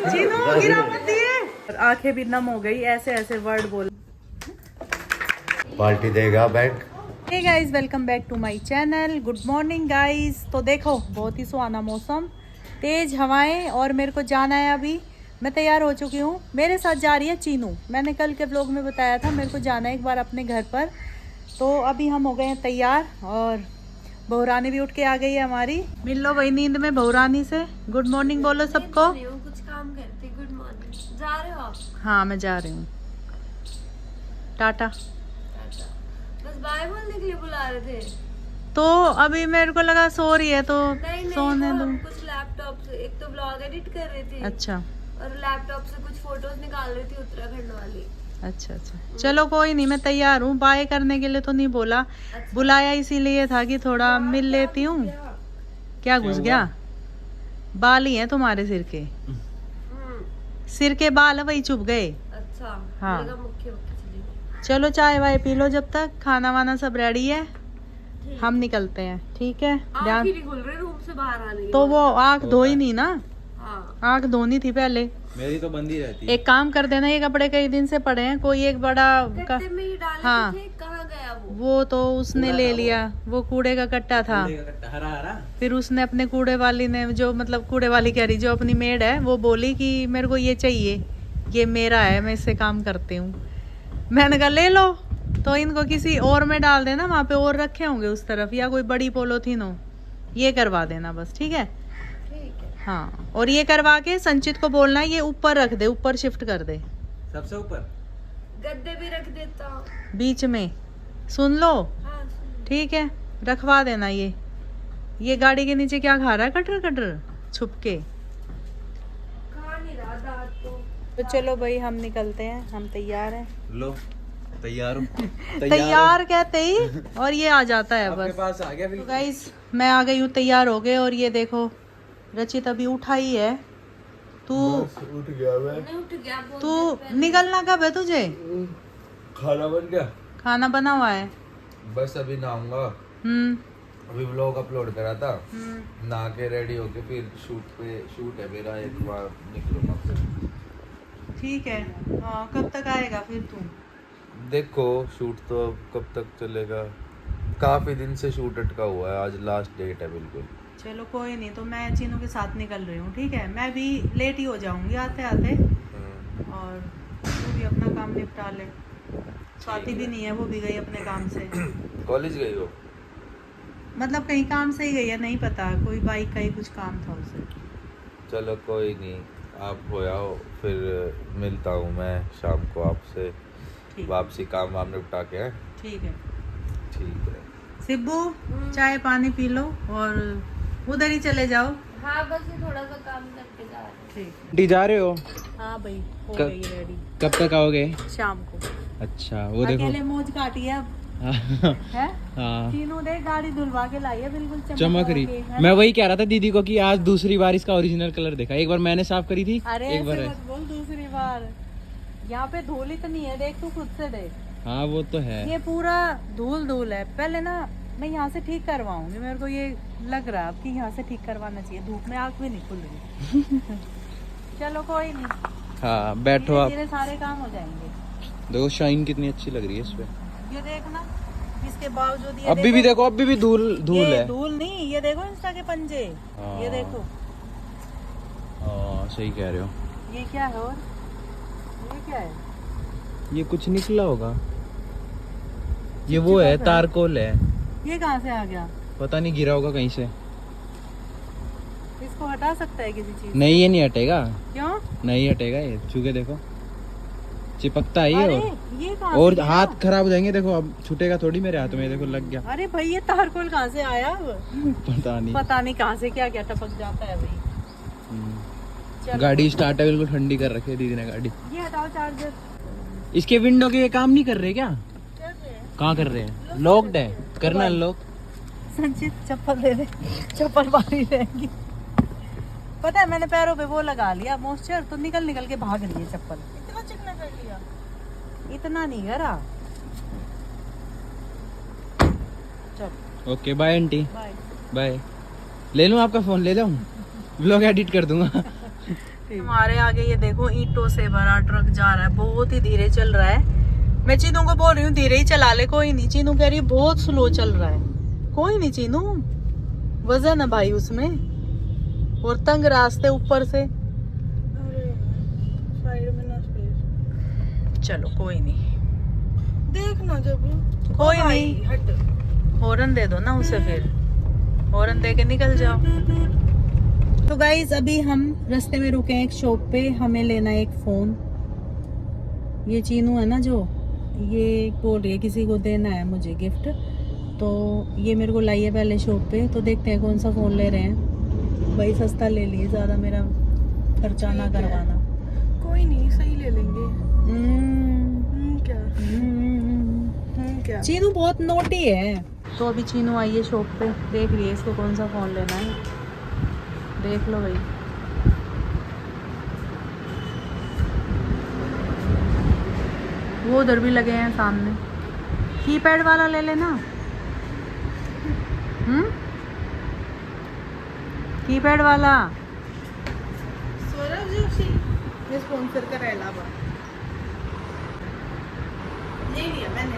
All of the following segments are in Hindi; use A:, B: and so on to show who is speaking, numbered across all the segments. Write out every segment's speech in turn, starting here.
A: चीनू गिरा मत दिए। आंखें भी नम हो गई, ऐसे ऐसे वर्ड बोल।
B: पार्टी देगा bank.
A: Hey guys, welcome back to my channel. Good morning guys. तो देखो बहुत ही सुहाना मौसम, तेज हवाएं और मेरे को जाना है अभी। मैं तैयार हो चुकी हूँ, मेरे साथ जा रही है चीनू। मैंने कल के व्लॉग में बताया था मेरे को जाना है एक बार अपने घर पर। तो अभी हम हो गए हैं तैयार और बहुरानी भी उठ के आ गई है हमारी। मिल लो वही नींद में बहुरानी से। गुड मॉर्निंग बोलो सबको।
C: कुछ काम करते। Good morning. जा रहे हो आप?
A: हाँ मैं जा रही हूँ, टाटा।
C: बस बाय बोलने के लिए बुला रहे थे?
A: तो अभी मेरे को लगा सो रही है तो
C: नहीं
A: सोने
C: वो
A: दो।
C: कुछ लैपटॉप से, एक तो ब्लॉग एडिट कर रही थी
A: अच्छा
C: और लैपटॉप से कुछ फोटोज निकाल रही थी उत्तराखंड वाली।
A: अच्छा अच्छा, चलो कोई नहीं, मैं तैयार हूँ। बाय करने के लिए तो नहीं बोला,
C: अच्छा।
A: बुलाया इसीलिए था कि थोड़ा मिल लेती हूँ। क्या घुस गया? बाल ही हैं तुम्हारे सिर के, सिर के बाल वही चुभ गए।
C: अच्छा
A: हाँ।
C: मुख्य मुख्य
A: चलो चाय वाय पी लो, जब तक खाना वाना सब रेडी है हम निकलते हैं। ठीक है, ध्यान।
C: नहीं खुल रहे रूम से बाहर आने की।
A: तो वो आँख धोई नहीं ना,
C: हाँ।
A: आँख धोनी थी पहले।
D: मेरी तो बंदी रहती है।
A: एक काम कर देना, ये कपड़े कई दिन से पड़े हैं, कोई एक बड़ा
C: गत्ते में ही डाले
A: हाँ।
C: थे, कहाँ गया
A: वो तो उसने ले लिया, वो कूड़े का कट्टा था।
D: हरा हरा।
A: फिर उसने अपने कूड़े वाली ने, जो मतलब कूड़े वाली कह रही, जो अपनी मेड है, वो बोली कि मेरे को ये चाहिए, ये मेरा है, मैं इससे काम करती हूँ। मैंने कहा ले लो, तो इनको किसी और में डाल देना, वहाँ पे और रखे होंगे उस तरफ, या कोई बड़ी पोलोथीन हो, ये करवा देना बस। ठीक है? हाँ, और ये करवा के संचित को बोलना है ये ऊपर रख दे, ऊपर शिफ्ट कर दे,
D: सबसे ऊपर
C: गद्दे भी रख देता हूँ
A: बीच में। सुन लो,
C: हाँ, सुन।
A: ठीक है, रखवा देना। ये गाड़ी के नीचे क्या खा रहा है कटर कटर छुप के?
C: खा नहीं रहा दांत
A: तो चलो भाई हम निकलते हैं, हम तैयार हैं।
D: लो तैयार हूँ।
A: तैयार कहते ही और ये आ जाता है
D: आपके
A: बस।
D: पास आ गया
A: तो
D: बिल्कुल।
A: गाइस मैं आ गई हूँ, तैयार हो गए। और ये देखो रचित अभी उठा ही है। तू
B: उठ गया मैं।
C: नहीं उठ गया बहुत
A: तू
C: देर पहले।
A: निकलना कब है तुझे?
B: खाना बन गया,
A: खाना बना हुआ है।
B: बस अभी नहाऊंगा। अभी व्लॉग अपलोड करा था, नहा के रेडी होके फिर शूट है मेरा, एक बार निकलूंगा फिर।
A: ठीक है। हाँ, कब तक आएगा फिर तू?
B: देखो शूट तो अब कब तक चलेगा, काफी दिन से शूट अटका हुआ है, आज लास्ट डेट है बिल्कुल।
A: चलो कोई नहीं, तो मैं चीनू के साथ निकल रही हूँ। ठीक है, मैं भी लेट ही हो जाऊंगी आते आते, और तू भी अपना काम निपटा ले। स्वाति भी नहीं है, वो भी गई अपने काम से।
B: कॉलेज गई हो?
A: मतलब कहीं काम से ही गई है, नहीं पता, कोई बाइक का ही कुछ काम था उसे।
B: चलो कोई नहीं, आप हो आओ, फिर मिलता हूँ मैं शाम को आपसे।
A: ठीक।
B: वापसी काम वाम निपटा के हैं।
A: ठीक है
B: ठीक है।
A: सिब्बू, चाय पानी पी लो और उधर ही चले जाओ।
C: हाँ बस ये थोड़ा सा काम करके जा रहे हैं।
A: ठीक।
D: डी जा रहे हो?
A: हाँ भाई, हो
D: कब-
A: गई रेडी।
D: कब तक आओगे?
A: शाम को।
D: अच्छा वो देखो।
A: अकेले मौज काटी है अब। है?
D: हाँ
A: तीनों देख गाड़ी धुलवा के लाई है, बिल्कुल
D: चमक रही।
A: के, है?
D: मैं वही कह रहा था दीदी को कि आज दूसरी बार इसका ओरिजिनल कलर देखा। एक बार मैंने साफ करी थी,
A: अरे
D: एक बार
A: ऐसे
D: है।
A: मत बोल, दूसरी बार। यहाँ पे धूल इतनी है, देख तू खुद से देख।
D: हाँ वो तो है।
A: ये पूरा धूल धूल है। पहले ना मैं यहाँ से ठीक करवाऊंगी, मेरे को ये लग रहा है अब कि यहाँ से ठीक करवाना चाहिए। धूप में आँख भी नहीं खुल रही। चलो कोई नहीं,
D: हाँ बैठो आप।
A: धीरे सारे काम हो जाएंगे।
D: देखो शाइन कितनी अच्छी लग रही है इस पे।
A: ये देखना, इसके बावजूद ये
D: अभी भी देखो, अभी भी धूल धूल
A: ये
D: है।
A: धूल नहीं, ये देखो इंस्टा के पंजे।
D: हाँ।
A: ये देखो,
D: हाँ सही कह रहे हो।
A: ये क्या है? और ये क्या है?
D: ये कुछ निकला होगा, ये वो है तारकोल है।
A: ये कहाँ से आ गया?
D: पता नहीं, गिरा होगा कहीं से।
A: इसको हटा सकता है किसी चीज?
D: नहीं ये नहीं हटेगा,
A: क्यों?
D: नहीं हटेगा ये। छू के देखो, चिपकता है
A: अरे
D: ये।
A: ये कहाँ से
D: और
A: गिरा?
D: हाथ खराब हो जाएंगे। देखो अब छूटेगा थोड़ी मेरे हाथ में। देखो लग गया।
A: अरे भाई ये तारकोल कहाँ से आया अब?
D: पता नहीं।
A: पता नहीं कहाँ से क्या क्या टपक जाता है भाई। चलो।
D: गाड़ी स्टार्ट है, बिल्कुल ठंडी कर रखी है दीदी ने गाड़ी।
A: ये हटाओ चार्जर।
D: इसके विंडो के ये काम नहीं कर रहे क्या?
A: कर रहे हैं।
D: कहाँ कर रहे हैं? लॉक्ड है, करना लॉक।
A: संचित चप्पल दे दे, चप्पल बाहरी रहेगी। पता है मैंने पैरों पे वो लगा लिया मॉइस्चर, तो निकल निकल के भाग रही है चप्पल। इतना चिकना कर लिया, इतना नहीं करा। चल
D: okay bye aunty,
A: bye.
D: Bye. ले लूँ आपका फोन, ले जाऊँ? व्लॉग एडिट कर दूंगा।
A: हमारे आगे ये देखो ईंटों से भरा ट्रक जा रहा है, बहुत ही धीरे चल रहा है। मैं चीनू को बोल रही हूँ धीरे ही चला ले, कोई नहीं। चीनू कह रही है बहुत स्लो चल रहा है। कोई नहीं चीनू, वजन है भाई उसमें, और तंग रास्ते ऊपर से।
E: साइड में ना स्पेस।
A: चलो कोई नहीं,
E: देखना जब
A: कोई नहीं,
E: हट।
A: हॉर्न दे दो ना उसे, फिर हॉर्न दे के निकल जाओ। तो गाइज अभी हम रास्ते में रुके हैं एक शॉप पे, हमें लेना है एक फोन। ये चीनू है ना जो, ये बोल रही है किसी को देना है मुझे गिफ्ट, तो ये मेरे को लाई है पहले शॉप पे। तो देखते हैं कौन सा फ़ोन ले रहे हैं। भाई सस्ता ले लिए, ज़्यादा मेरा खर्चा ना करवाना।
E: कोई नहीं, सही ले लेंगे। क्या क्या
A: चीनू बहुत नोटी है। तो अभी चीनू आई है शॉप पे, देख रही है इसको कौन सा फ़ोन लेना है। देख लो भाई, वो उधर भी लगे हैं सामने। कीपैड वाला ले लेना। कीपैड वाला
E: सौरभ जोशी ये स्पॉन्सर का अलावा ले लिया मैंने।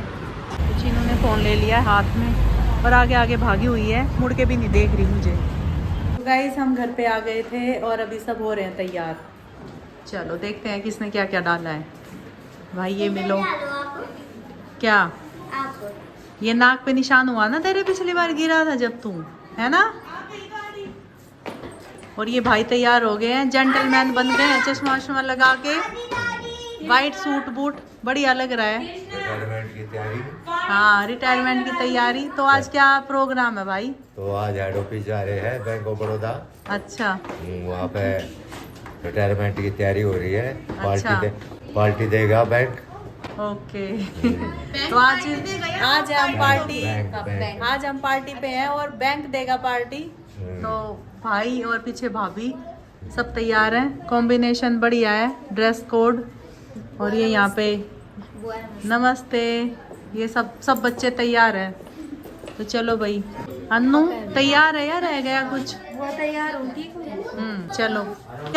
A: चीनू ने फ़ोन ले लिया है हाथ में और आगे आगे भागी हुई है, मुड़ के भी नहीं देख रही मुझे। तो गाइस हम घर पे आ गए थे और अभी सब हो रहे हैं तैयार। चलो देखते हैं किसने क्या क्या डाला है। भाई ये मिलो, क्या ये नाक पे निशान हुआ ना तेरे, पिछली बार गिरा था जब तू, है ना। और ये भाई तैयार हो गए हैं, जेंटलमैन बन गए हैं, चश्मा वश्मा लगा के, वाइट सूट बूट, बढ़िया लग रहा है।
B: रिटायरमेंट की तैयारी।
A: हाँ रिटायरमेंट की तैयारी। तो आज क्या प्रोग्राम है भाई?
B: तो आज हेड ऑफिस जा रहे हैं बैंक ऑफ बड़ौदा।
A: अच्छा
B: वहाँ पे रिटायरमेंट की तैयारी हो रही है।
A: अच्छा।
B: पार्टी देगा बैंक।
A: ओके। तो आज हम पार्टी, आज हम पार्टी पे हैं और बैंक देगा पार्टी। तो भाई और पीछे भाभी सब तैयार हैं, कॉम्बिनेशन बढ़िया है, ड्रेस कोड। और ये यहाँ पे नमस्ते, ये सब बच्चे तैयार हैं। तो चलो भाई, अन्नू तैयार है या रह गया कुछ?
C: वो तैयार होगी।
A: चलो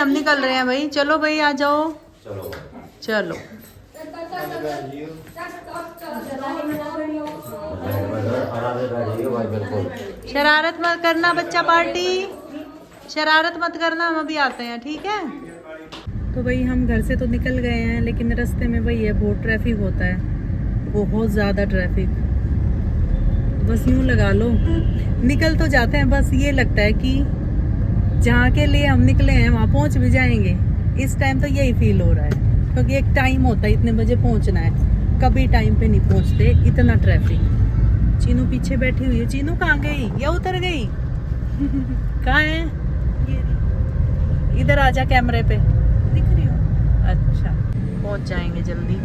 A: हम निकल रहे हैं भाई, चलो भाई आ जाओ। चलो शरारत मत करना बच्चा, पार्टी शरारत मत करना, हम अभी आते हैं, ठीक है। तो भाई हम घर से तो निकल गए हैं, लेकिन रास्ते में वही है, बहुत ट्रैफिक होता है, बहुत ज़्यादा ट्रैफिक। बस यूँ लगा लो निकल तो जाते हैं, बस ये लगता है कि जहाँ के लिए हम निकले हैं वहाँ पहुँच भी जाएंगे। इस टाइम तो यही फील हो रहा है, क्योंकि एक टाइम होता है इतने बजे पहुँचना है, कभी टाइम पे नहीं पहुँचते, इतना ट्रैफिक। चीनू पीछे बैठी हुई है। चीनू कहाँ गई या उतर गई? कहाँ है? इधर आजा, कैमरे पे
E: दिख रही हो?
A: अच्छा पहुँच जाएंगे जल्दी।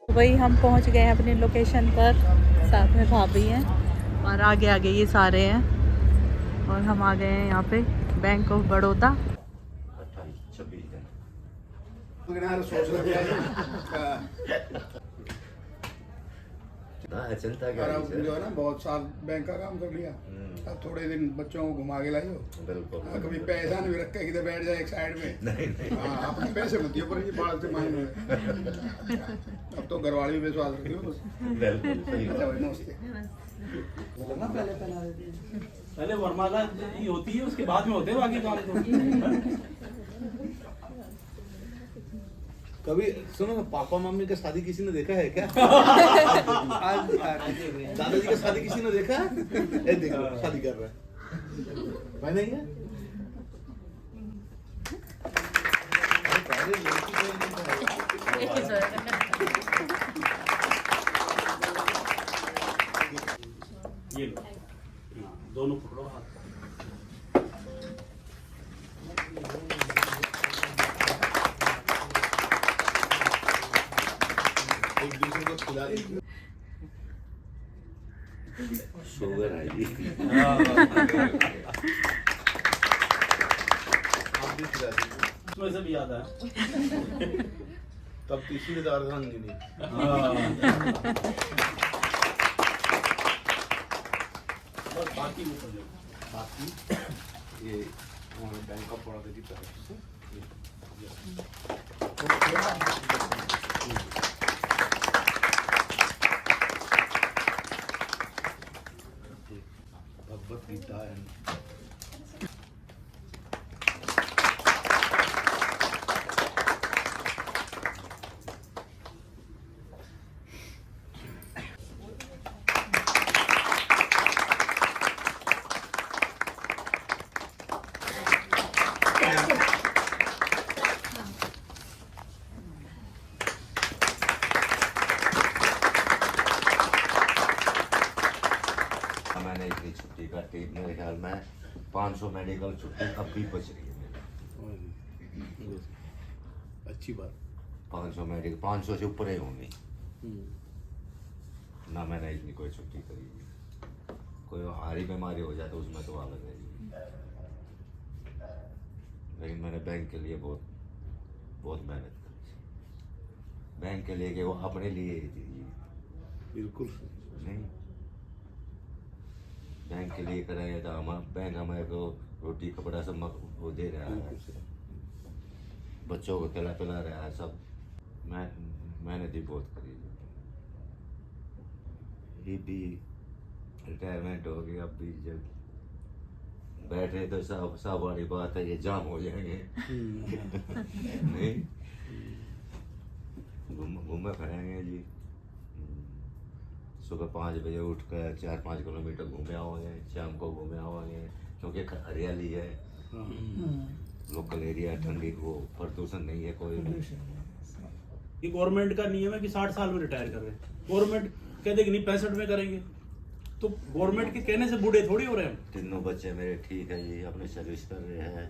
A: वही हम पहुंच गए हैं अपनी लोकेशन पर, साथ में भाभी हैं और आगे आगे ये सारे हैं। और हम आ गए हैं यहाँ पे बैंक ऑफ बड़ौदा।
B: चलता क्या
F: और अब जो है ना बहुत साल बैंक का काम कर लिया, अब थोड़े दिन बच्चों को घुमा के लाइयो।
B: बिल्कुल।
F: कभी पैसा नहीं रख के किधर बैठ जाए एक साइड में।
B: नहीं
F: हाँ, अपने पैसे मत दियो पर ये बाल से मांग अब तो घरवाली भी विश्वास रखियो बस।
B: बिल्कुल सही
F: अच्छा भाई, नमस्ते।
G: पहले वरमाला ये होती है, उसके बाद में होते हैं बाकी काम तो।
H: कभी सुनो ना, पापा मम्मी का शादी किसी ने देखा है क्या? दादाजी का शादी किसी ने देखा है? देखो शादी कर रहा है भाई, नहीं है?
G: ये लो, दोनों पकड़ो हाथ।
H: एक दूसरे को खिला दीजिए।
B: शुगर आएगी।
H: आप भी खिला दीजिए।
G: उसमें से भी याद आया।
H: तब तीसरी तो अर्धांगिनी नहीं।
G: और बाकी वो कर लो।
H: बाकी ये हमारे बैंक ऑफ बड़ौदा की तरफ से भगवत गीता है।
I: मैंने इतनी छुट्टी करके मेरे ख्याल में 500 मेडिकल छुट्टी अब भी बच रही है मेरी।
H: अच्छी बात।
I: 500 मेडिकल 500 से ऊपर ही होंगी ना। मैंने इतनी कोई छुट्टी करी नहीं। कोई हारी बीमारी हो जाए तो उसमें तो अलग है, लेकिन मैंने बैंक के लिए बहुत मेहनत करी। बैंक के लिए कि वो अपने लिए ही थी
H: बिल्कुल
I: नहीं, बैंक के लिए कराया था। हम बैंक हमारे को रोटी कपड़ा सब वो दे रहा है, बच्चों को खिला पिला रहा है सब। मैंने भी बहुत करी। ये भी रिटायरमेंट हो गया, अब भी जब बैठे तो सब वाली बात है, ये जाम हो जाएंगे नहीं, घूमे फिरेंगे जी। सुबह 5 बजे उठ कर 4-5 किलोमीटर घूमे आओगे, शाम को घूमे आओगे, क्योंकि हरियाली है, लोकल एरिया, ठंडी को प्रदूषण नहीं है कोई भी।
G: ये गवर्नमेंट का नियम है कि 60 साल में रिटायर कर रहे हैं। गवर्नमेंट कह देगी नहीं 65 में करेंगे, तो गवर्नमेंट के कहने से बूढ़े थोड़ी हो रहे हैं।
I: तीनों बच्चे मेरे ठीक है जी, अपने सर्विस कर रहे हैं।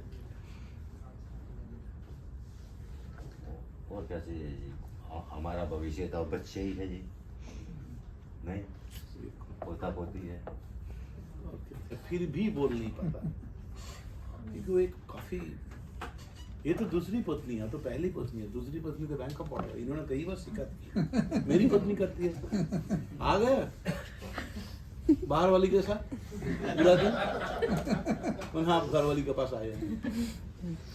I: और क्या चाहिए जी, हमारा भविष्य तो बच्चे ही है जी, नहीं पोता पोती है।
H: फिर भी बोल नहीं पाता क्योंकि वो एक काफी, ये तो दूसरी पत्नी है, तो पहली पत्नी है, दूसरी पत्नी तो बैंक ऑफ बड़ौदा। इन्होंने कई बार शिकायत की, मेरी पत्नी करती है। आ गया बाहर वाली के साथ पूरा दिन, हाँ घर वाली के पास आए हैं।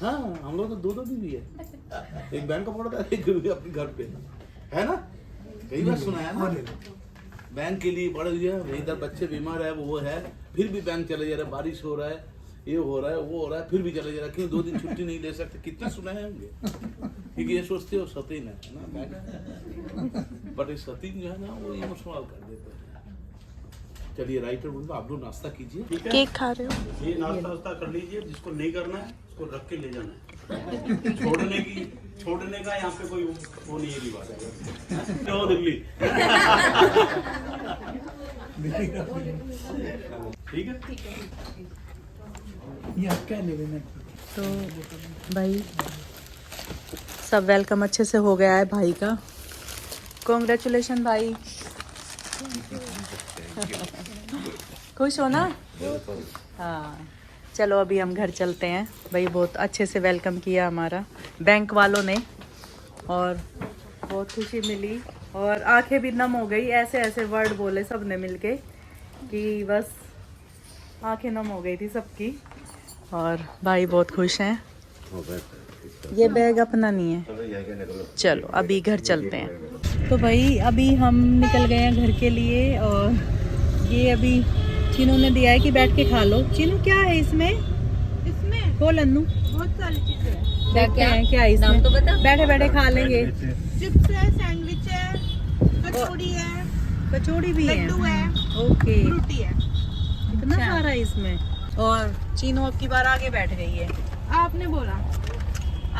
H: हाँ हम लोग तो दो भी है, एक बैंक ऑफ बड़ौदा, एक अपने घर पे है ना। कई बार सुनाया ना, बैंक के लिए बढ़ गया, इधर बच्चे बीमार है, वो है, फिर भी बैंक चले जा रहा है, बारिश हो रहा है, ये हो रहा है, वो हो रहा है, फिर भी चले जा रहा है, क्यों 2 दिन छुट्टी नहीं ले सकते। कितना सुनाए होंगे, क्योंकि ये सोचते हो सतीन है ना बैंक, बट सतीन जो है ना वो इमोशनल कर देते हैं। चलिए राइटर बोलते आप लोग नाश्ता कीजिए,
G: ठीक है,
E: केक खा रहे हो?
G: ये नाश्ता वास्ता कर लीजिए, जिसको नहीं करना है उसको रख के ले जाना है। छोड़ने का यहाँ पे कोई वो नहीं है रिवाज। जो दिल्ली ठीक है।
A: तो भाई सब वेलकम अच्छे से हो गया है भाई का। कॉन्ग्रेचुलेशन भाई, खुश हो ना? हाँ चलो अभी हम घर चलते हैं। भाई बहुत अच्छे से वेलकम किया हमारा बैंक वालों ने, और बहुत खुशी मिली, और आंखें भी नम हो गई। ऐसे ऐसे वर्ड बोले सब ने मिलके कि बस आंखें नम हो गई थी सबकी। और भाई बहुत खुश हैं। ये बैग अपना नहीं है। चलो अभी घर चलते हैं। तो भाई अभी हम निकल गए हैं घर के लिए, और ये अभी चीनू ने दिया है कि बैठ के खा लो। चीनू क्या है इसमें?
E: इसमें
A: बोल अन्नू,
E: बहुत सारी चीजें हैं।
A: देखते हैं क्या है इसमें, तो बता। बैठे बैठे खा लेंगे।
E: चिप्स है, सैंडविच है, कचौड़ी है,
A: कचौड़ी भी है,
E: लड्डू है,
A: ओके,
E: फ्रूटी है।
A: इतना सारा है इसमें। और चीनू अब की बार आगे बैठ गई है।
E: आपने बोला।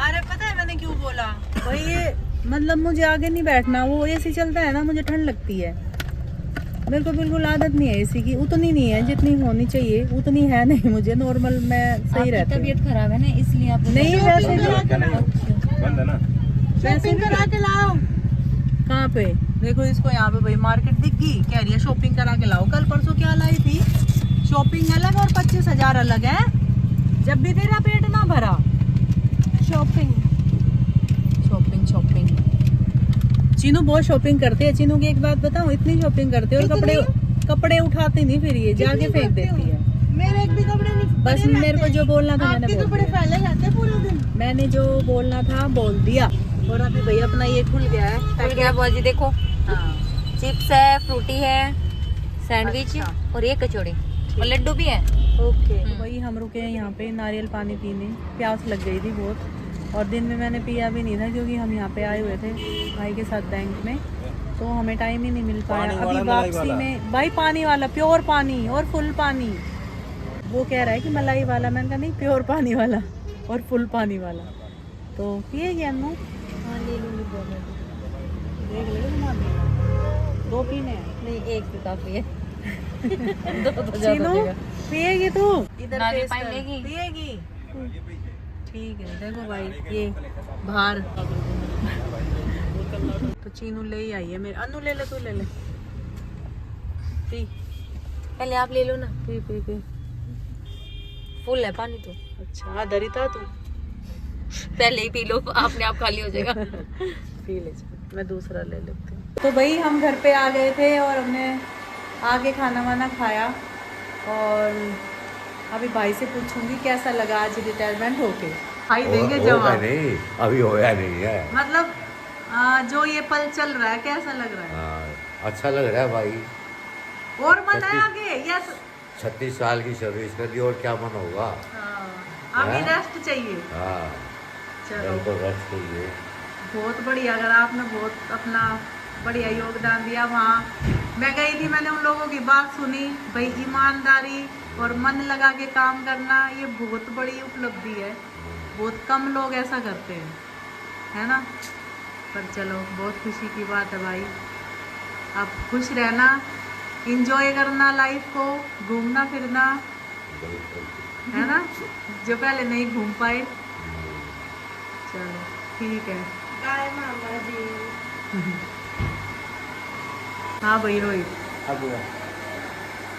A: अरे पता है मैंने क्यों बोला भाई, ये मतलब मुझे आगे नहीं बैठना, वो एसी चलता है ना, मुझे ठंड लगती है। मेरे को बिल्कुल आदत नहीं है एसी की, उतनी नहीं है जितनी होनी चाहिए, उतनी है नहीं मुझे। नॉर्मल मैं सही रहती हूँ।
C: तबीयत खराब है ना इसलिए आप
A: नहीं वैसे
G: बंद है ना,
E: शॉपिंग करा के लाओ।
A: कहाँ पे देखो इसको, यहाँ पे भाई मार्केट दिख गई, कह रही है शॉपिंग करा के लाओ। कल परसों क्या लाई थी, शॉपिंग अलग और 25,000 अलग है। जब भी तेरा पेट ना भरा,
E: शॉपिंग
A: शॉपिंग शॉपिंग चीनू बहुत शॉपिंग करती है। चीनू की एक बात बताऊं, इतनी शॉपिंग करती है और कपड़े उठाती नहीं, फिर ये जाके फेंक देती है।
E: मेरे एक भी कपड़े नहीं
A: बस मेरे को जो बोलना था मैंने बोल
E: कपड़े
A: दिया।
E: फैले रहते हैं पूरे दिन।
A: मैंने जो बोलना था बोल दिया। और अभी भैया अपना ये खुल गया है।
C: खुल गया बुआ जी, देखो
A: हाँ
C: चिप्स है, फ्रूटी है, सैंडविच और ये कचौड़ी और लड्डू भी है।
A: ओके। तो वही हम रुके हैं यहाँ पे नारियल पानी पीने, प्यास लग गई थी बहुत। और दिन में मैंने पिया भी नहीं था क्योंकि हम यहाँ पे आए हुए थे भाई के साथ बैंक में, तो हमें टाइम ही नहीं मिल पाया। अभी वापसी में भाई पानी वाला, प्योर पानी और फुल पानी। वो कह रहा है कि मलाई वाला, मैंने कहा नहीं प्योर पानी वाला और फुल पानी वाला। तो पिएगी अनु? हाँ ले लूँगी 2 मिनट। देख ले घुमा देगा। 2 पीने हैं?
C: नहीं, एक भी काफी है।
A: चीनू पिएगी तू? इधर
C: नारियल
A: टेस्ट
C: पानी
A: कर।
C: लेगी?
A: पिएगी? ठीक है। देखो भाई ये बाहर तो चीनू ले ही आई है मेरे। अनु ले ले, तू ले ले, पी
C: पहले आप ले लो ना,
A: पी पी पी।
C: फुल है पानी तो।
A: अच्छा दरिता तू
C: पहले ही पी लो, अपने आप खाली हो जाएगा।
A: पी ले चल, मैं दूसरा ले लेती हूँ। तो भाई हम घर पे आ गए थे और हमने आके खाना वाना खाया और अभी भाई से पूछूंगी कैसा लगा आज रिटायरमेंट होके। भाई देंगे जवाब।
I: नहीं अभी होया नहीं है।
A: मतलब जो ये पल चल रहा है कैसा लग रहा है?
I: हाँ, अच्छा लग रहा है भाई।
A: और मन है आगे? यस।
I: 36 साल की सर्विस कर दी और क्या मन होगा।
A: अभी
I: हाँ?
A: रेस्ट चाहिए।
I: हाँ
A: चलो
I: तो रेस्ट चाहिए।
A: बहुत बढ़िया। अगर आपने बहुत अपना बढ़िया योगदान दिया। वहाँ मैं गई थी, मैंने उन लोगों की बात सुनी भाई, ईमानदारी और मन लगा के काम करना ये बहुत बड़ी उपलब्धि है। बहुत कम लोग ऐसा करते हैं, है ना। पर चलो बहुत खुशी की बात है भाई। आप खुश रहना, इंजॉय करना लाइफ को, घूमना फिरना, है ना, जो पहले नहीं घूम पाए। चलो ठीक है।
E: बाय मामा जी।
A: हाँ भाई रोहित,
D: अब हुआ।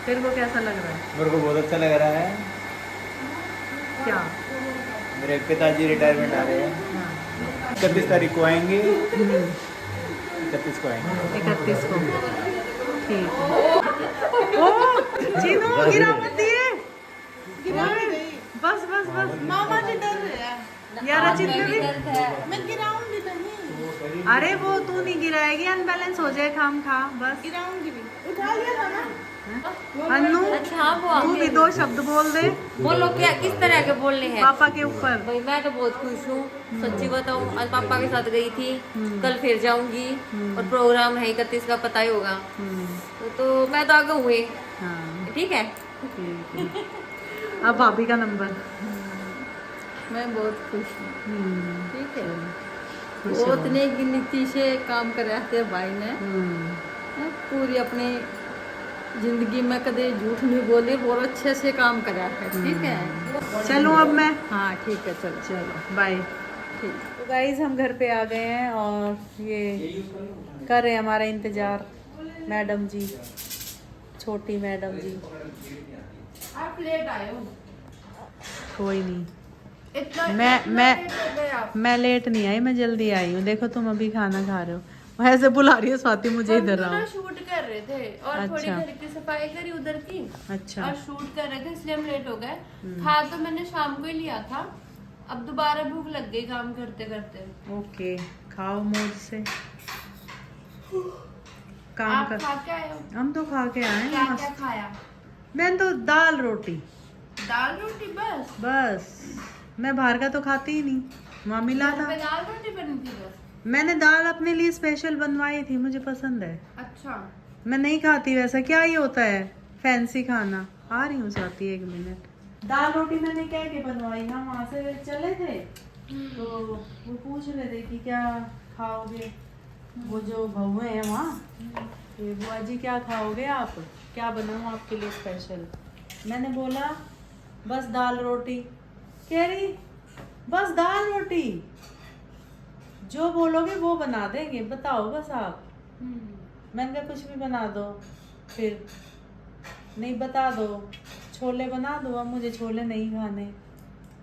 A: तेरे को कैसा लग रहा है?
D: मेरे को बहुत अच्छा लग रहा है।
A: क्या?
D: मेरे पिताजी रिटायरमेंट आ रहे हैं।
A: हाँ।
D: 31 तारीख को आएंगे। 31 को आएंगे।
A: 31 को ठीक है। ओ चीनू गिरा मत दिए। बस बस बस।
E: मामा जी डर रहे हैं।
A: यार अचित में भी
E: मैं गिराऊंगी तो नहीं।
A: अरे वो तू नहीं गिराएगी, अनबैलेंस हो जाए खाम खा बस।
E: गिराऊंगी भी। उठा लिया था ना।
A: अन्नू
C: अच्छा हाँ बुआ,
A: तू भी 2 शब्द बोल दे
C: बोलो क्या, किस तरह के बोलने हैं?
A: पापा के ऊपर।
C: भाई मैं तो बहुत खुश हूँ, सच्ची बताऊँ। आज पापा के साथ गई थी, कल फिर जाऊंगी और प्रोग्राम है 31 का, पता ही होगा। तो मैं तो आगे हुई।
A: हाँ
C: ठीक है।
A: ठीक है। अब भाभी का नंबर।
J: मैं बहुत खुश हूँ। ठीक है,
A: खुश
J: बहुत
A: रहो।
J: नेक नीति से काम कराते भाई ने। पूरी अपनी जिंदगी में कदे झूठ नहीं बोले, बहुत अच्छे से काम करा है। ठीक है,
A: चलूं अब मैं?
J: हाँ ठीक है, चलो
A: चलो बाय।
J: ठीक।
A: तो गाइज हम घर पे आ गए हैं और ये कर रहे हैं हमारा इंतजार मैडम जी, छोटी मैडम जी।
E: आप लेट आए हो।
A: कोई नहीं,
E: इतना
A: मैं लेट नहीं आई, मैं जल्दी आई हूँ। देखो तुम अभी खाना खा रहे हो, ऐसे बुला रही है स्वाति मुझे इधर आओ।
C: शूट कर रहे थे और थोड़ी
A: अच्छा।
C: घर की सफाई करी उधर की
A: अच्छा
C: और शूट कर रहे थे, इसलिए हम लेट हो गए। खा तो मैंने शाम को ही लिया था, अब दोबारा भूख लग गई काम करते करते।
A: ओके, खाओ मौज से काम
C: आप
A: कर।
C: खा के आए हो?
A: हम तो खा के आए
C: क्या
A: हैं
C: क्या
A: मस्त।
C: खाया?
A: मैंने तो दाल रोटी
C: दाल रोटी बस?
A: बस, मैं बाहर का तो खाती ही नहीं, वहाँ मिला
C: घर
A: था।
C: पे दाल रोटी बनी थी बस?
A: मैंने दाल अपने लिए स्पेशल बनवाई थी, मुझे पसंद है।
C: अच्छा।
A: मैं नहीं खाती वैसा, क्या ही होता है फैंसी खाना। आ रही हूँ स्वाति 1 मिनट। दाल रोटी मैंने क्या के बनवाई, हम वहाँ से चले थे तो वो पूछ रहे थे कि क्या खाओगे, वो जो बहू है वहाँ, ये बुआ जी क्या खाओगे आप, क्या बनाऊँ आपके लिए स्पेशल। मैंने बोला बस दाल रोटी। कह रही बस दाल रोटी, जो बोलोगे वो बना देंगे, बताओ बस आप। मैंने कहा कुछ भी बना दो। फिर नहीं, बता दो, छोले बना दो। अब मुझे छोले नहीं खाने,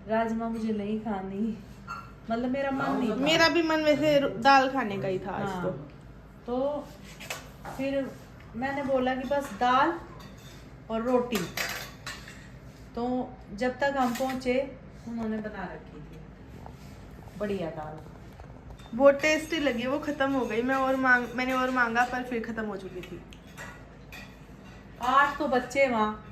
A: राजमा मुझे नहीं खानी, मतलब मेरा मन नहीं था।
E: मेरा भी मन वैसे दाल खाने का ही था आज तो।
A: तो फिर मैंने बोला कि बस दाल और रोटी। तो जब तक हम पहुंचे उन्होंने बना रखी थी बढ़िया दाल।
E: बहुत टेस्टी लगी, वो खत्म हो गई। मैंने और मांगा पर फिर खत्म हो चुकी थी।
A: 8 तो बच्चे वहाँ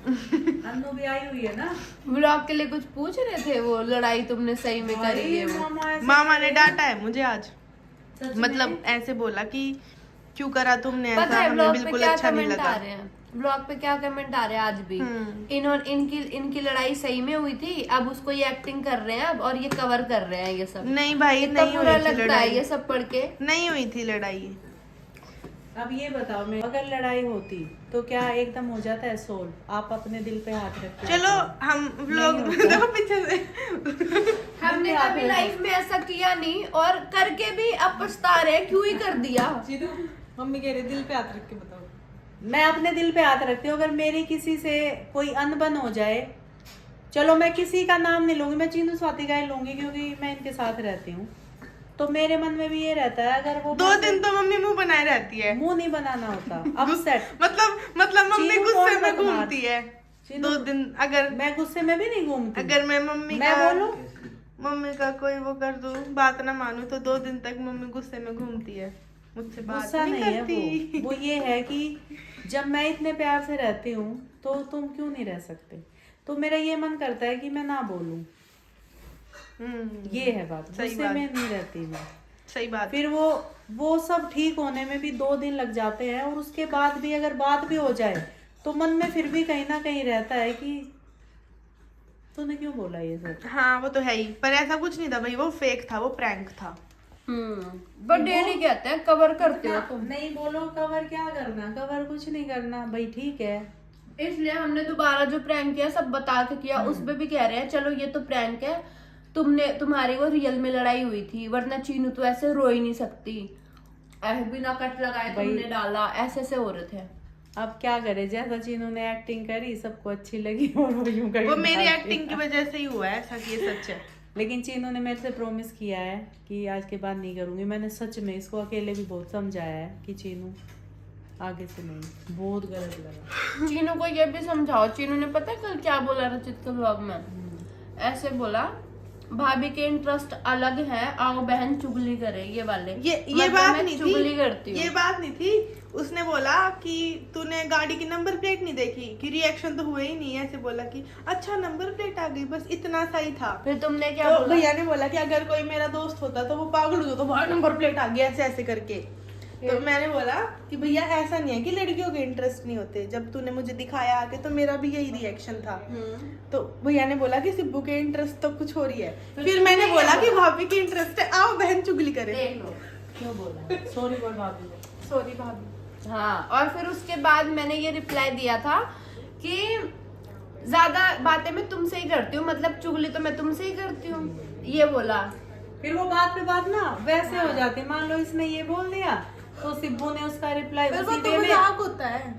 A: अन्नू भी आई हुई है ना।
K: ब्लॉग के लिए कुछ पूछ रहे थे, वो लड़ाई तुमने सही में करी है वो?
E: मामा ने डांटा है मुझे आज,
A: सच
E: मतलब
A: में?
E: ऐसे बोला कि क्यों करा तुमने
K: पता
E: ऐसा,
K: है
E: हमें
K: ब्लॉग पे
E: बिल्कुल
K: क्या
E: अच्छा नहीं
K: कमेंट आ
E: लगा।
K: रहे हैं? ब्लॉग पे क्या कमेंट आ रहे हैं आज भी? इनकी लड़ाई सही में हुई थी, अब उसको ये एक्टिंग कर रहे हैं अब, और ये कवर कर रहे हैं ये सब।
E: नहीं भाई,
K: इतना
E: नहीं
K: बुरा
E: हुई थी
K: लगता है
E: लड़ाई,
K: ये सब पढ़ के।
E: नहीं हुई थी लड़ाई।
A: अब ये बताओ, मैं अगर लड़ाई होती तो क्या एकदम हो जाता है सोल्व? आप अपने दिल पे हाथ रखते हो।
E: चलो हम व्लॉग
A: नहीं होता।
E: देखो पीछे से।
K: हमने कभी लाइफ में ऐसा किया नहीं, और करके भी अब पछता रहे हैं, क्यों ही कर दिया।
J: मम्मी कह रही दिल पे हाथ रख के बताओ।
A: मैं अपने दिल पे हाथ रखती हूँ। अगर मेरी किसी से कोई अनबन हो जाए, चलो मैं किसी का नाम नहीं लूंगी, मैं चीनू स्वाति का ही लूंगी क्योंकि मैं इनके साथ रहती हूँ, तो मेरे मन में भी ये रहता है अगर वो
E: 2 दिन तो मम्मी मुंह बनाए रहती है।
A: मुंह नहीं बनाना होता, अपसेट।
E: मतलब मम्मी
A: चीनू
E: गुस्से
A: कौन
E: में
A: मत मार।
E: घूमती है।
A: चीनू,
E: 2 दिन अगर
A: मैं गुस्से में भी नहीं घूमती।
E: अगर मैं मम्मी
A: मैं
E: का
A: बोलूं
E: मम्मी का कोई वो कर दूं, बात ना मानूं, तो 2 दिन तक मम्मी गुस्से में घूमती है, मुझसे बात
A: गुस्सा
E: नहीं
A: नहीं है
E: करती।
A: वो ये है कि जब मैं इतने प्यार से रहती हूँ तो तुम क्यों नहीं रह सकते? तो मेरा ये मन करता है कि मैं ना बोलूं। ये है बात,
E: सही
A: गुस्से
E: बात।
A: में नहीं रहती मैं।
E: सही बात।
A: फिर वो सब ठीक होने में भी 2 दिन लग जाते हैं, और उसके बाद भी अगर बात भी हो जाए तो मन में फिर भी कहीं ना कहीं रहता है कि तूने क्यों बोला ये सब।
E: हाँ वो तो है ही, पर ऐसा कुछ नहीं था भाई, वो फेक था, वो प्रैंक था।
K: बट डेली कहते हैं कवर करते हो तुम।
A: नहीं बोलो कवर क्या करना, कवर कुछ नहीं करना भाई, ठीक है।
K: इसलिए हमने दोबारा जो प्रैंक किया सब बता के किया, उसमें भी कह रहे हैं चलो ये तो प्रैंक है, तुम्हारी वो रियल में लड़ाई हुई थी, वरना चीनू तो ऐसे रो ही नहीं सकती, ऐसे बिना कट लगाए तुमने डाला, ऐसे हो रहे थे।
A: अब क्या करे, जैसा चीनू ने एक्टिंग करी सबको अच्छी लगी और वो यूं करी।
E: वो मेरी एक्टिंग की वजह से ही हुआ है ऐसा, कि ये सच है।
A: लेकिन चीनू ने मेरे से प्रॉमिस किया है कि आज के बाद नहीं करूंगी। मैंने सच में इसको अकेले भी बहुत समझाया है कि चीनू आगे से नहीं। बहुत गलत लगा।
K: चीनू को ये भी समझाओ। चीनू ने पता है कल क्या बोला रचित के ब्लॉग में? ऐसे बोला, भाभी के इंटरेस्ट अलग है, आओ बहन चुगली करे, ये वाले।
E: ये
K: मतलब
E: बात
K: मैं
E: नहीं
K: चुगली
E: थी,
K: करती हूँ।
E: ये बात नहीं थी। उसने बोला कि तूने गाड़ी की नंबर प्लेट नहीं देखी, कि रिएक्शन तो हुए ही नहीं। ऐसे बोला कि अच्छा नंबर प्लेट आ गई, बस इतना सा ही था।
K: फिर तुमने क्या
E: तो
K: बोला?
E: भैया ने बोला कि अगर कोई मेरा दोस्त होता तो वो पागल हो, तो वहाँ नंबर प्लेट आ गई ऐसे ऐसे करके। तो मैंने बोला कि भैया ऐसा नहीं है कि लड़कियों के इंटरेस्ट नहीं होते, जब तूने मुझे दिखाया आके तो मेरा भी यही रिएक्शन था। तो भैया ने बोला कि सिब्बू के इंटरेस्ट तो कुछ हो रही है। फिर मैंने बोला कि भाभी के इंटरेस्ट है, आओ बहन चुगली करे।
K: देख लो
A: क्यों बोला? सॉरी बोल भाभी,
E: सॉरी भाभी।
K: हाँ, और फिर उसके बाद मैंने ये रिप्लाई दिया था कि ज्यादा बातें मैं तुमसे ही करती हूँ, मतलब चुगली तो मैं तुमसे ही करती हूँ, ये बोला।
A: फिर वो बात पे बात ना वैसे हो जाती। मान लो इसने ये बोल दिया तो सिब्बू ने उसका रिप्लाई उसी वे में
E: होता है,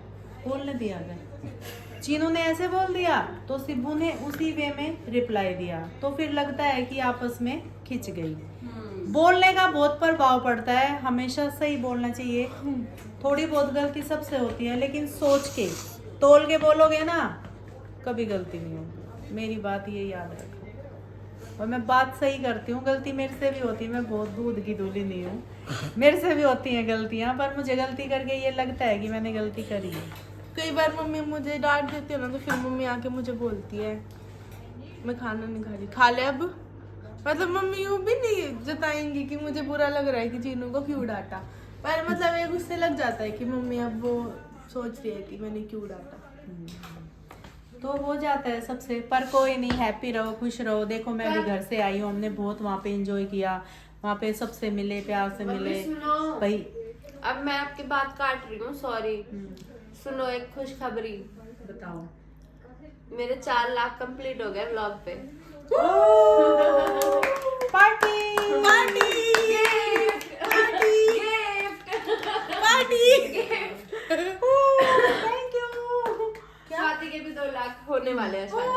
A: बोलने दिया गया। चीनू ने ऐसे बोल दिया तो सिब्बू ने उसी वे में रिप्लाई दिया, तो फिर लगता है कि आपस में खिंच गई। बोलने का बहुत प्रभाव पड़ता है, हमेशा सही बोलना चाहिए। थोड़ी बहुत गलती सबसे होती है, लेकिन सोच के तोल के बोलोगे ना, कभी गलती नहीं होगी। मेरी बात ये याद रखो। और मैं बात सही करती हूँ, गलती मेरे से भी होती है, मैं बहुत दूध की दूली नहीं हूँ, मेरे से भी होती हैं गलतियाँ, पर मुझे गलती करके ये लगता है कि मैंने गलती करी है।
E: कई बार मम्मी मुझे डांट देती है ना, तो फिर मम्मी आके मुझे बोलती है मैं खाना नहीं खा रही, खा ले अब। मतलब मम्मी यूँ भी नहीं जताएंगी कि मुझे बुरा लग रहा है कि चीनू को क्यों डांटा, पर मतलब एक उससे लग जाता है कि मम्मी अब वो सोच रही है कि मैंने क्यों डांटा।
A: तो हो जाता है सबसे, पर कोई नहीं, हैप्पी रहो, खुश रहो। देखो मैं भी घर से आई हूँ, हमने बहुत वहाँ पे एंजॉय किया, वहाँ पे सबसे मिले, प्यार से मिले
K: सुनो
A: भाई।
K: अब मैं आपकी बात काट रही हूँ, सॉरी। सुनो एक खुशखबरी
A: बताओ।
K: मेरे 4 लाख कंप्लीट हो गए व्लॉग पे।
A: Party
E: party
A: thank you.
K: Swati के भी 2 लाख होने वाले हैं शायद।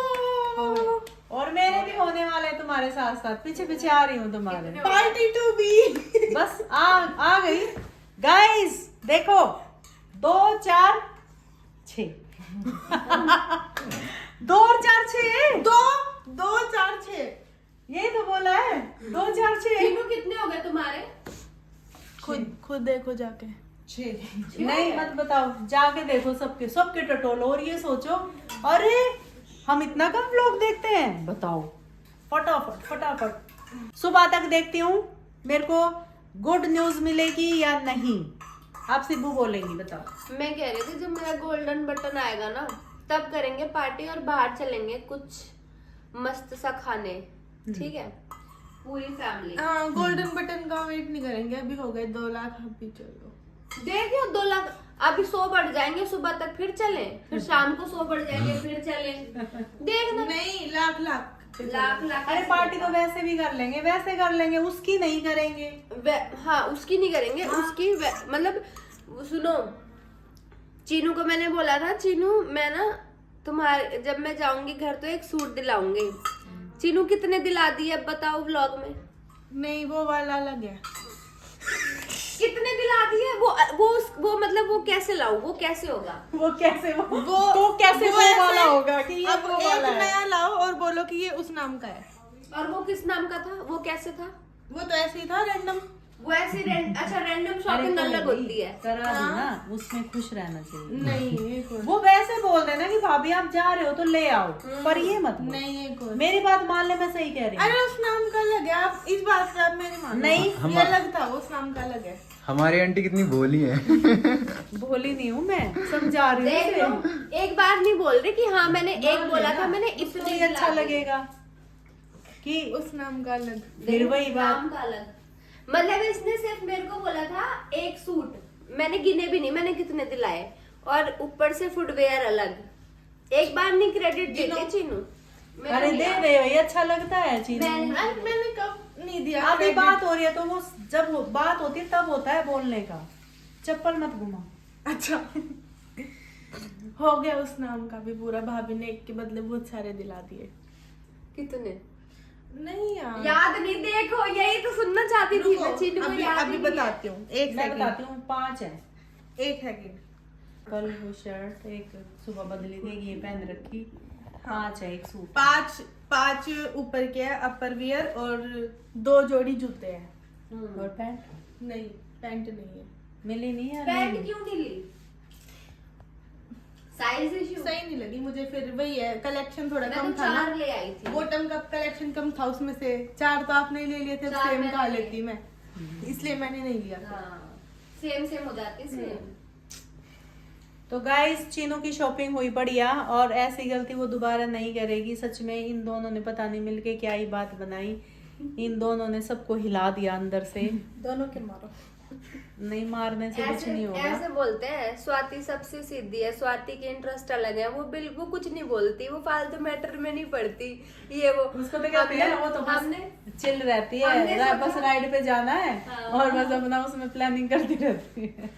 A: और मेरे भी होने वाले हैं तुम्हारे साथ साथ, पीछे पीछे आ रही हूँ तुम्हारे।
E: पार्टी टू बी।
A: बस आ गई। गाइस देखो 2 4 6 2 और 4 6
E: 2 2 4 6
A: यही तो बोला है 2 4 6
K: चीनू कितने हो गए तुम्हारे?
E: खुद देखो जाके।
A: 6 नहीं मत बताओ, जाके देखो सबके सबके टटोलो और ये सोचो अरे हम इतना कम व्लॉग देखते हैं, बताओ। फटाफट फटाफट सुबह तक देखती हूँ, मेरे को गुड न्यूज मिलेगी या नहीं, आप सिब्बू बोलेंगी, बताओ।
K: मैं कह रही थी जब मेरा गोल्डन बटन आएगा ना तब करेंगे पार्टी और बाहर चलेंगे कुछ मस्त सा खाने, ठीक है, पूरी फैमिली।
E: हाँ गोल्डन बटन का वेट नहीं करेंगे, अभी हो गए 2 लाख, अभी चलो।
K: देखियो 2 लाख, अभी 100 बढ़ जाएंगे सुबह तक, फिर चलें, फिर शाम को 100 बढ़ जाएंगे, फिर चलें, देखना।
E: नहीं लाख लाख
K: लाख
A: अरे पार्टी तो वैसे भी कर लेंगे, वैसे कर लेंगे, उसकी नहीं करेंगे।
K: हाँ उसकी नहीं करेंगे, उसकी मतलब सुनो, चीनू को मैंने बोला था, चीनू मैं ना तुम्हारे जब मैं जाऊंगी घर तो एक सूट दिलाऊंगी। चीनू कितने दिला दिए अब बताओ व्लॉग में?
E: नहीं वो वाला अलग है।
K: कितने दिला दिए? वो मतलब वो कैसे लाऊं, वो कैसे होगा?
A: वो कैसे वो
E: कैसे
A: वो वाला होगा कि ये
E: अब
A: वो
E: एक
A: वाला है।
E: नया लाओ और बोलो कि ये उस नाम का है।
K: और वो किस नाम का था? वो कैसे था?
E: वो तो ऐसे ही था रैंडम।
K: वो ऐसे अच्छा रैंडम शॉपिंग अलग होती है।
A: करा दो ना, उसमें खुश रहना चाहिए।
E: नहीं
A: वो वैसे बोल देना कि भाभी आप जा रहे हो तो ले आओ, पर ये मत बोलो।
E: नहीं एक और।
A: मेरी बात मान ले, मैं सही कह रही हूँ।
E: अरे उस नाम का अलग है, आप इस बात से आप मेरी मानो।
A: नहीं,
E: ये अलग था, उस नाम का अलग है।
D: हमारी आंटी कितनी भोली है।
A: भोली नहीं हूँ मैं, समझा रही
K: देख लो,
A: हूँ।
K: एक बार नहीं बोल रही कि हाँ मैंने एक बोला था, मैंने
A: इसलिए
K: इतने
A: अच्छा लगेगा कि
E: उस नाम का अलग।
A: फिर वही बात।
K: नाम का अलग, मतलब इसने सिर्फ मेरे को बोला था एक सूट, मैंने गिने भी नहीं मैंने कितने दिलाए, और ऊपर से फुटवेयर अलग। एक बार नहीं क्रेडिट देते चीनू।
A: अरे दे रहे हो, ये अच्छा लगता है चीनू।
E: मैंने कब नहीं दिया?
A: अभी बात हो रही है तो वो जब वो बात होती है तब होता है बोलने का। चप्पल मत घुमा।
E: अच्छा हो गया उस नाम का भी पूरा। भाभी ने एक के बदले बहुत सारे दिला दिए।
K: कितने?
E: नहीं यार
K: याद नहीं, देखो यही तो सुनना चाहती थी मैं। चीनू को याद
E: अभी
K: नहीं है।
E: बताती हूँ, एक
A: मैं
E: सेकंड,
A: बताती हूँ 5 है।
E: एक सेकंड।
A: कल वो शर्ट एक सुबह बदली थी, ये पहन रखी। 5 है एक सूट।
E: 5 ऊपर के है, अपर वियर, और 2 जोड़ी जूते हैं।
A: और पैंट
E: नहीं पैंट नहीं है।
A: मिली नहीं है।
K: पैंट क्यों नहीं ली? साइज इशू
E: सही नहीं लगी मुझे, फिर वही है कलेक्शन थोड़ा
K: मैं
E: कम
K: तो
E: था ना।
K: 4 ले आई थी।
E: बॉटम का कलेक्शन कम था, उसमें से 4 तो आपने ले लिए थे,
K: 4
E: सेम
K: मैंने
E: खा
K: लिए।
E: लेती मैं, इसलिए मैंने नहीं लिया।
K: हाँ सेम हो जाती सेम।
A: तो गाइस चीनू की शॉपिंग हुई बढ़िया, और ऐसी गलती वो दोबारा नहीं करेगी। सच में इन दोनों ने पता नहीं मिलके क्या ही बात बनाई, इन दोनों ने सबको हिला दिया अंदर से।
E: दोनों के मारो।
A: नहीं मारने से कुछ नहीं होगा।
K: ऐसे बोलते हैं स्वाति सबसे सीधी है, स्वाति के इंटरेस्ट अलग है, वो बिल्कुल कुछ नहीं बोलती, वो फालतू मैटर में नहीं पड़ती। ये वो
A: उसको तो कहती है ना, वो तो बस
K: हमने
A: चिल रहती
K: हमने
A: है,
K: सोचा-
A: बस राइड पे जाना है
K: हाँ।
A: और बस अपना उसमें प्लानिंग करती रहती है।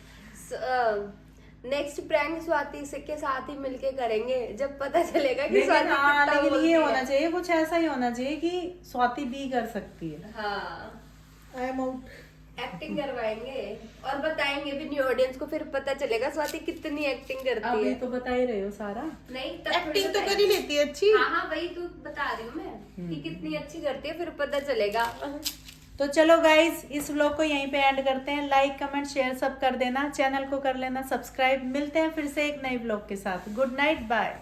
K: नेक्स्ट प्रैंक स्वाति से के साथ ही मिलके करेंगे, जब पता चलेगा कि
A: लेकिन
K: स्वाति
A: हाँ,
K: कितना
A: लेकिन
K: बोलती
A: ये
K: है।
A: होना चाहिए, कुछ ऐसा ही होना चाहिए कि स्वाति भी कर सकती है।
K: हाँ
E: आई एम आउट।
K: एक्टिंग करवाएंगे और बताएंगे भी नहीं ऑडियंस को, फिर पता चलेगा स्वाति कितनी एक्टिंग करती
A: अभी
K: है।
A: तो बता ही रहे हो सारा।
K: नहीं तब
E: एक्टिंग तो
K: बताएंगे।
E: कर ही लेती है अच्छी।
K: हाँ वही तो बता रही हूँ मैं कि कितनी अच्छी करती है, फिर पता चलेगा।
A: तो चलो गाइज इस व्लॉग को यहीं पे एंड करते हैं। लाइक कमेंट शेयर सब कर देना, चैनल को कर लेना सब्सक्राइब। मिलते हैं फिर से एक नए व्लॉग के साथ। Good night, bye.